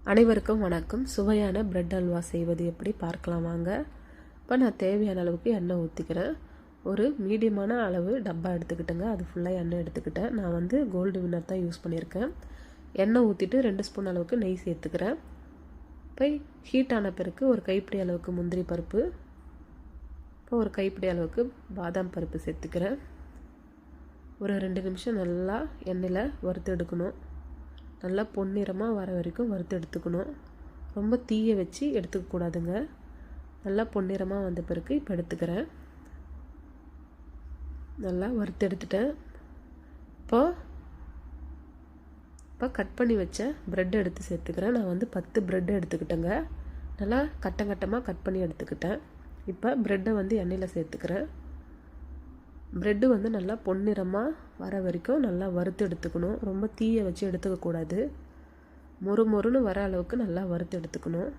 அனைவருக்கும் வணக்கம். சுவையான பிரெட் அல்வா செய்வது எப்படி பார்க்கலாம் வாங்க. இப்போ நான் தேவையான அளவுக்கு எண்ணெய் ஊற்றிக்கிறேன். ஒரு மீடியமான அளவு டப்பா எடுத்துக்கிட்டேங்க. அது ஃபுல்லாக எண்ணெய் எடுத்துக்கிட்டேன். நான் வந்து கோல்டு வின்னர் தான் யூஸ் பண்ணியிருக்கேன். எண்ணெய் ஊற்றிட்டு 2 ஸ்பூன் அளவுக்கு நெய் சேர்த்துக்கிறேன். இப்போ ஹீட் ஆன பிறகு ஒரு கைப்பிடி அளவுக்கு முந்திரி பருப்பு, இப்போ ஒரு கைப்பிடி அளவுக்கு பாதாம் பருப்பு சேர்த்துக்கிறேன். ஒரு 2 நிமிஷம் நல்லா எண்ணெயில் வறுத்து எடுக்கணும். நல்லா பொன்னிறமாக வர வரைக்கும் வறுத்து எடுத்துக்கணும். ரொம்ப தீயை வச்சு எடுத்துக்கக்கூடாதுங்க. நல்லா பொன்னிறமாக வந்த பிறகு இப்போ எடுத்துக்கிறேன். நல்லா வறுத்து எடுத்துட்டேன். இப்போ கட் பண்ணி வச்ச ப்ரெட் எடுத்து சேர்த்துக்கிறேன். நான் வந்து 10 ப்ரெட்டு எடுத்துக்கிட்டேங்க. நல்லா கட்டமாக கட் பண்ணி எடுத்துக்கிட்டேன். இப்போ ப்ரெட்டை வந்து எண்ணெயில் சேர்த்துக்கிறேன். ப்ரெட்டு வந்து நல்லா பொன்னிறமாக வர வரைக்கும் நல்லா வறுத்து எடுத்துக்கணும். ரொம்ப தீயை வச்சு எடுத்துக்கக்கூடாது. மொறுன்னு வர அளவுக்கு நல்லா வறுத்து எடுத்துக்கணும்.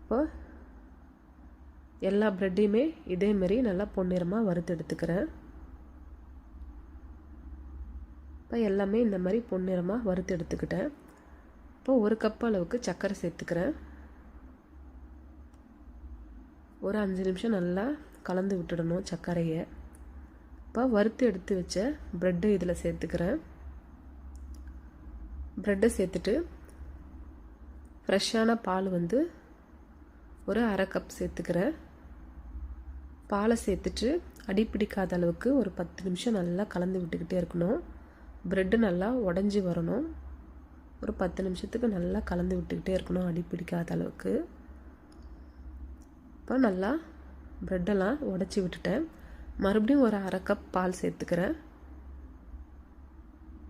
இப்போ எல்லா ப்ரெட்டையுமே இதேமாரி நல்லா பொன்னிறமாக வறுத்து எடுத்துக்கிறேன். இப்போ எல்லாமே இந்த மாதிரி பொன்னிறமாக வறுத்து எடுத்துக்கிட்டேன். இப்போ 1 கப் அளவுக்கு சர்க்கரை சேர்த்துக்கிறேன். ஒரு 5 நிமிஷம் நல்லா கலந்து விட்டுடணும் சர்க்கரையை. இப்போ வறுத்து எடுத்து வச்ச ப்ரெட்டு இதில் சேர்த்துக்கிறேன். ப்ரெட்டை சேர்த்துட்டு ஃப்ரெஷ்ஷான பால் வந்து ஒரு 1/2 கப் சேர்த்துக்கிறேன். பாலை சேர்த்துட்டு அடிப்பிடிக்காத அளவுக்கு ஒரு 10 நிமிஷம் நல்லா கலந்து விட்டுக்கிட்டே இருக்கணும். ப்ரெட்டு நல்லா உடஞ்சி வரணும். ஒரு 10 நிமிஷத்துக்கு நல்லா கலந்து விட்டுக்கிட்டே இருக்கணும் அடிப்பிடிக்காத அளவுக்கு. இப்போ நல்லா ப்ரெட்டெல்லாம் உடச்சி விட்டுட்டேன். மறுபடியும் ஒரு 1/2 கப் பால் சேர்த்துக்கிறேன்.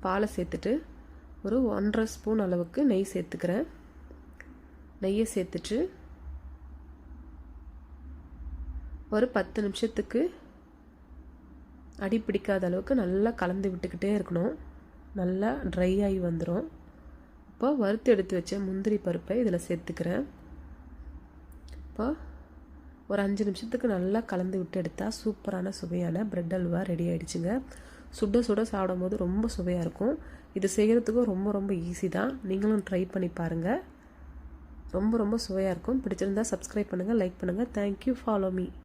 பாலை சேர்த்துட்டு ஒரு 1.5 ஸ்பூன் அளவுக்கு நெய் சேர்த்துக்கிறேன். நெய்யை சேர்த்துட்டு ஒரு 10 நிமிஷத்துக்கு அடி பிடிக்காத அளவுக்கு நல்லா கலந்து விட்டுக்கிட்டே இருக்கணும். நல்லா ட்ரை ஆகி வந்துடும். இப்போ வறுத்து எடுத்து வச்ச முந்திரி பருப்பை இதில் சேர்த்துக்கிறேன். இப்போ ஒரு 5 நிமிஷத்துக்கு நல்லா கலந்து விட்டு எடுத்தால் சூப்பரான சுவையான பிரெட் அல்வா ரெடி ஆகிடுச்சுங்க. சுட சாப்பிடும் போது ரொம்ப சுவையாக இருக்கும். இது செய்கிறதுக்கும் ரொம்ப ஈஸி தான். நீங்களும் ட்ரை பண்ணி பாருங்கள். ரொம்ப சுவையாக இருக்கும். பிடிச்சிருந்தா சப்ஸ்கிரைப் பண்ணுங்கள், லைக் பண்ணுங்கள். தேங்க்யூ. Follow me.